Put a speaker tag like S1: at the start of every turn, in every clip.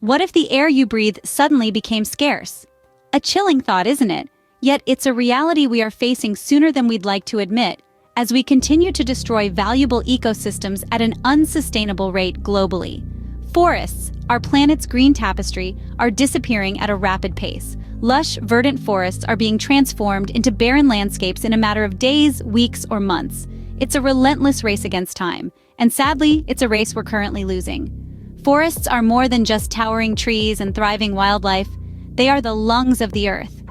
S1: What if the air you breathe suddenly became scarce? A chilling thought, isn't it? Yet it's a reality we are facing sooner than we'd like to admit, as we continue to destroy valuable ecosystems at an unsustainable rate globally. Forests, our planet's green tapestry, are disappearing at a rapid pace. Lush, verdant forests are being transformed into barren landscapes in a matter of days, weeks, or months. It's a relentless race against time, and sadly, it's a race we're currently losing. Forests are more than just towering trees and thriving wildlife. They are the lungs of the earth.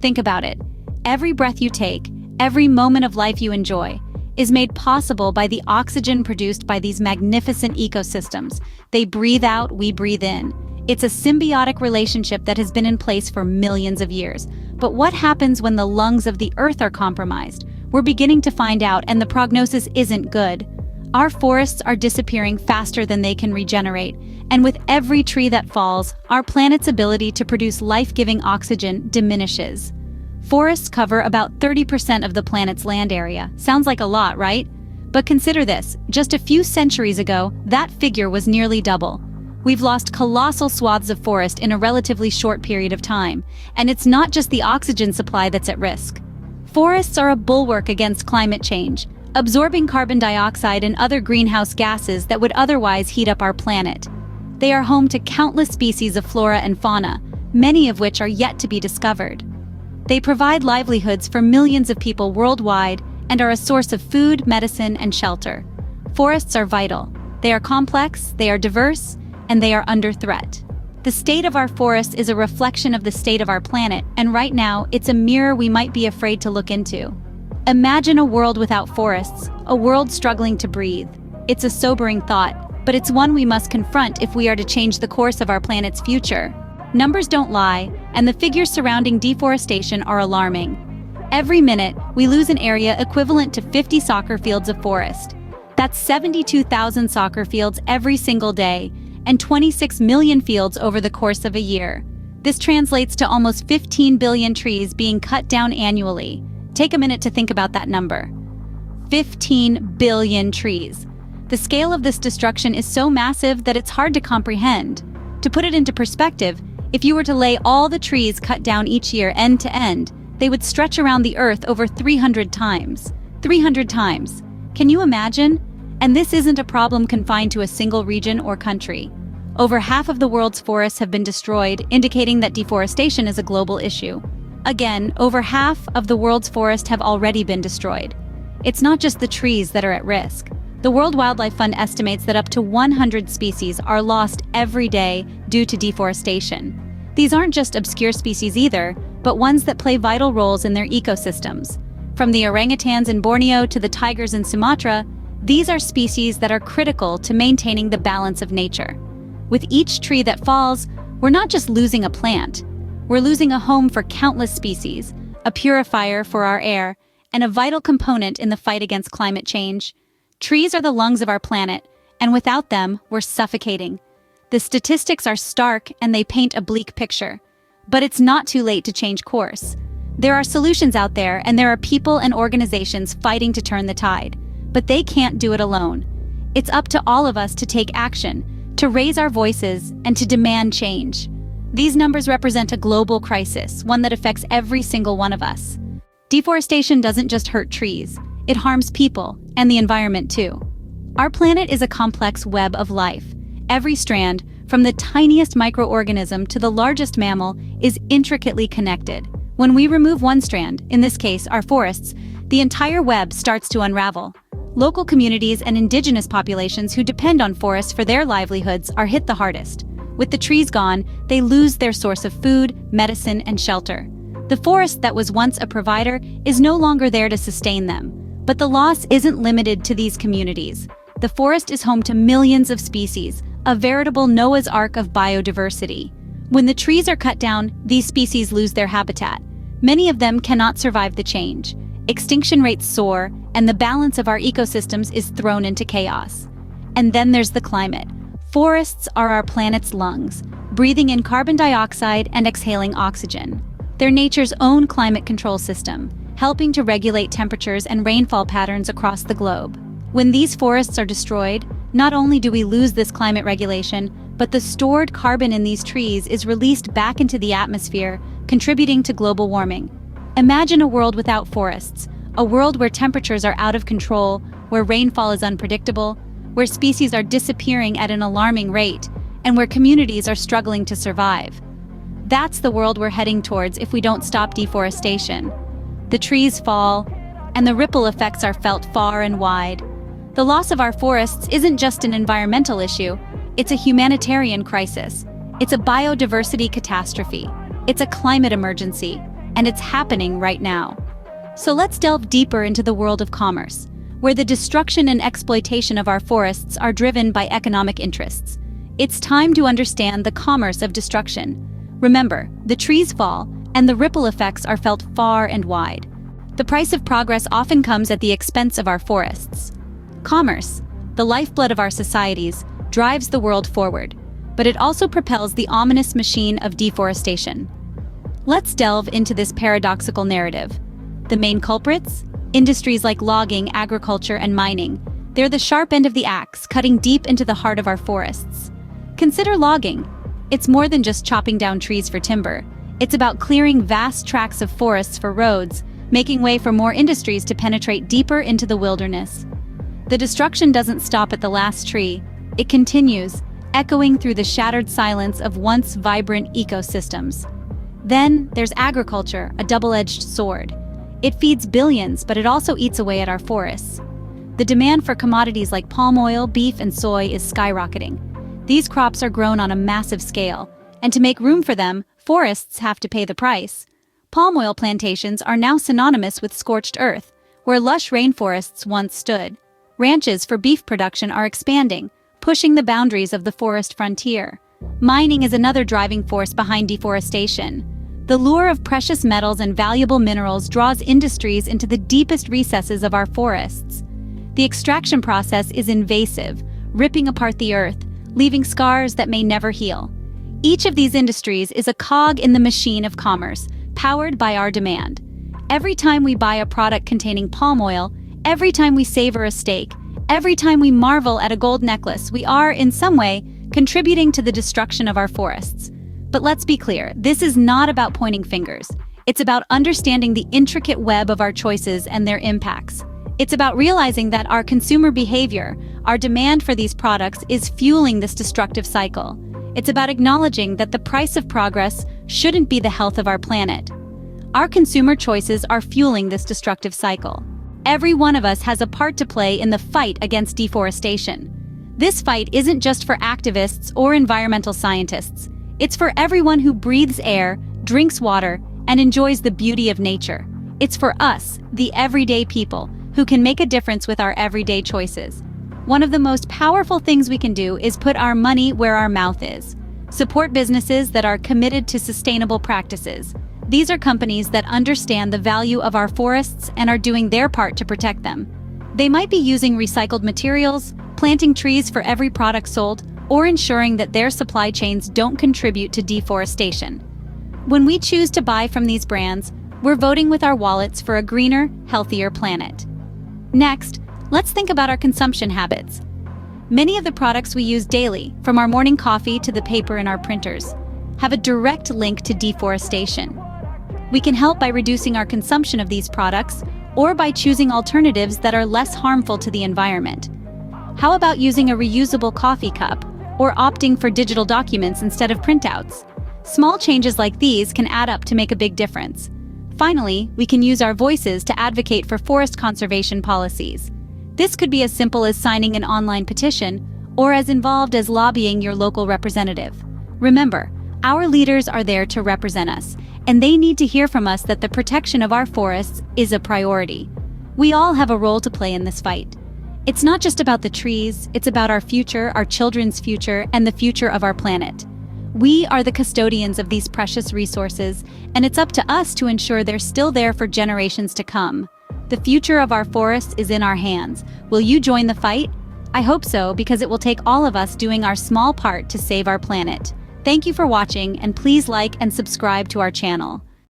S1: Think about it. Every breath you take, every moment of life you enjoy, is made possible by the oxygen produced by these magnificent ecosystems. They breathe out, we breathe in. It's a symbiotic relationship that has been in place for millions of years. But what happens when the lungs of the earth are compromised? We're beginning to find out, and the prognosis isn't good. Our forests are disappearing faster than they can regenerate, and with every tree that falls, our planet's ability to produce life-giving oxygen diminishes. Forests cover about 30% of the planet's land area. Sounds like a lot, right? But consider this, just a few centuries ago, that figure was nearly double. We've lost colossal swaths of forest in a relatively short period of time, and it's not just the oxygen supply that's at risk. Forests are a bulwark against climate change, absorbing carbon dioxide and other greenhouse gases that would otherwise heat up our planet. They are home to countless species of flora and fauna, many of which are yet to be discovered. They provide livelihoods for millions of people worldwide and are a source of food, medicine, and shelter. Forests are vital. They are complex, they are diverse, and they are under threat. The state of our forests is a reflection of the state of our planet, and right now, it's a mirror we might be afraid to look into. Imagine a world without forests, a world struggling to breathe. It's a sobering thought, but it's one we must confront if we are to change the course of our planet's future. Numbers don't lie, and the figures surrounding deforestation are alarming. Every minute, we lose an area equivalent to 50 soccer fields of forest. That's 72,000 soccer fields every single day, and 26 million fields over the course of a year. This translates to almost 15 billion trees being cut down annually. Take a minute to think about that number. 15 billion trees. The scale of this destruction is so massive that it's hard to comprehend. To put it into perspective, if you were to lay all the trees cut down each year end to end, they would stretch around the Earth over 300 times. 300 times. Can you imagine? And this isn't a problem confined to a single region or country. Over half of the world's forests have been destroyed, indicating that deforestation is a global issue. Again, over half of the world's forests have already been destroyed. It's not just the trees that are at risk. The World Wildlife Fund estimates that up to 100 species are lost every day due to deforestation. These aren't just obscure species either, but ones that play vital roles in their ecosystems. From the orangutans in Borneo to the tigers in Sumatra, these are species that are critical to maintaining the balance of nature. With each tree that falls, we're not just losing a plant. We're losing a home for countless species, a purifier for our air, and a vital component in the fight against climate change. Trees are the lungs of our planet, and without them, we're suffocating. The statistics are stark and they paint a bleak picture. But it's not too late to change course. There are solutions out there, and there are people and organizations fighting to turn the tide. But they can't do it alone. It's up to all of us to take action, to raise our voices, and to demand change. These numbers represent a global crisis, one that affects every single one of us. Deforestation doesn't just hurt trees, it harms people and the environment too. Our planet is a complex web of life. Every strand, from the tiniest microorganism to the largest mammal, is intricately connected. When we remove one strand, in this case our forests, the entire web starts to unravel. Local communities and indigenous populations who depend on forests for their livelihoods are hit the hardest. With the trees gone, they lose their source of food, medicine, and shelter. The forest that was once a provider is no longer there to sustain them. But the loss isn't limited to these communities. The forest is home to millions of species, a veritable Noah's Ark of biodiversity. When the trees are cut down, these species lose their habitat. Many of them cannot survive the change. Extinction rates soar, and the balance of our ecosystems is thrown into chaos. And then there's the climate. Forests are our planet's lungs, breathing in carbon dioxide and exhaling oxygen. They're nature's own climate control system, helping to regulate temperatures and rainfall patterns across the globe. When these forests are destroyed, not only do we lose this climate regulation, but the stored carbon in these trees is released back into the atmosphere, contributing to global warming. Imagine a world without forests, a world where temperatures are out of control, where rainfall is unpredictable, where species are disappearing at an alarming rate, and where communities are struggling to survive. That's the world we're heading towards if we don't stop deforestation. The trees fall, and the ripple effects are felt far and wide. The loss of our forests isn't just an environmental issue, it's a humanitarian crisis. It's a biodiversity catastrophe. It's a climate emergency, and it's happening right now. So let's delve deeper into the world of commerce, where the destruction and exploitation of our forests are driven by economic interests. It's time to understand the commerce of destruction. Remember, the trees fall, and the ripple effects are felt far and wide. The price of progress often comes at the expense of our forests. Commerce, the lifeblood of our societies, drives the world forward, but it also propels the ominous machine of deforestation. Let's delve into this paradoxical narrative. The main culprits? Industries like logging, agriculture, and mining. They're the sharp end of the axe, cutting deep into the heart of our forests. Consider logging. It's more than just chopping down trees for timber. It's about clearing vast tracts of forests for roads, making way for more industries to penetrate deeper into the wilderness. The destruction doesn't stop at the last tree. It continues, echoing through the shattered silence of once vibrant ecosystems. Then there's agriculture, a double-edged sword. It feeds billions, but it also eats away at our forests. The demand for commodities like palm oil, beef, and soy is skyrocketing. These crops are grown on a massive scale, and to make room for them, forests have to pay the price. Palm oil plantations are now synonymous with scorched earth, where lush rainforests once stood. Ranches for beef production are expanding, pushing the boundaries of the forest frontier. Mining is another driving force behind deforestation. The lure of precious metals and valuable minerals draws industries into the deepest recesses of our forests. The extraction process is invasive, ripping apart the earth, leaving scars that may never heal. Each of these industries is a cog in the machine of commerce, powered by our demand. Every time we buy a product containing palm oil, every time we savor a steak, every time we marvel at a gold necklace, we are, in some way, contributing to the destruction of our forests. But let's be clear, this is not about pointing fingers. It's about understanding the intricate web of our choices and their impacts. It's about realizing that our consumer behavior, our demand for these products, is fueling this destructive cycle. It's about acknowledging that the price of progress shouldn't be the health of our planet. Our consumer choices are fueling this destructive cycle. Every one of us has a part to play in the fight against deforestation. This fight isn't just for activists or environmental scientists. It's for everyone who breathes air, drinks water, and enjoys the beauty of nature. It's for us, the everyday people, who can make a difference with our everyday choices. One of the most powerful things we can do is put our money where our mouth is. Support businesses that are committed to sustainable practices. These are companies that understand the value of our forests and are doing their part to protect them. They might be using recycled materials, planting trees for every product sold, or ensuring that their supply chains don't contribute to deforestation. When we choose to buy from these brands, we're voting with our wallets for a greener, healthier planet. Next, let's think about our consumption habits. Many of the products we use daily, from our morning coffee to the paper in our printers, have a direct link to deforestation. We can help by reducing our consumption of these products or by choosing alternatives that are less harmful to the environment. How about using a reusable coffee cup or opting for digital documents instead of printouts? Small changes like these can add up to make a big difference. Finally, we can use our voices to advocate for forest conservation policies. This could be as simple as signing an online petition or as involved as lobbying your local representative. Remember, our leaders are there to represent us, and they need to hear from us that the protection of our forests is a priority. We all have a role to play in this fight. It's not just about the trees, it's about our future, our children's future, and the future of our planet. We are the custodians of these precious resources, and it's up to us to ensure they're still there for generations to come. The future of our forests is in our hands. Will you join the fight? I hope so, because it will take all of us doing our small part to save our planet. Thank you for watching, and please like and subscribe to our channel.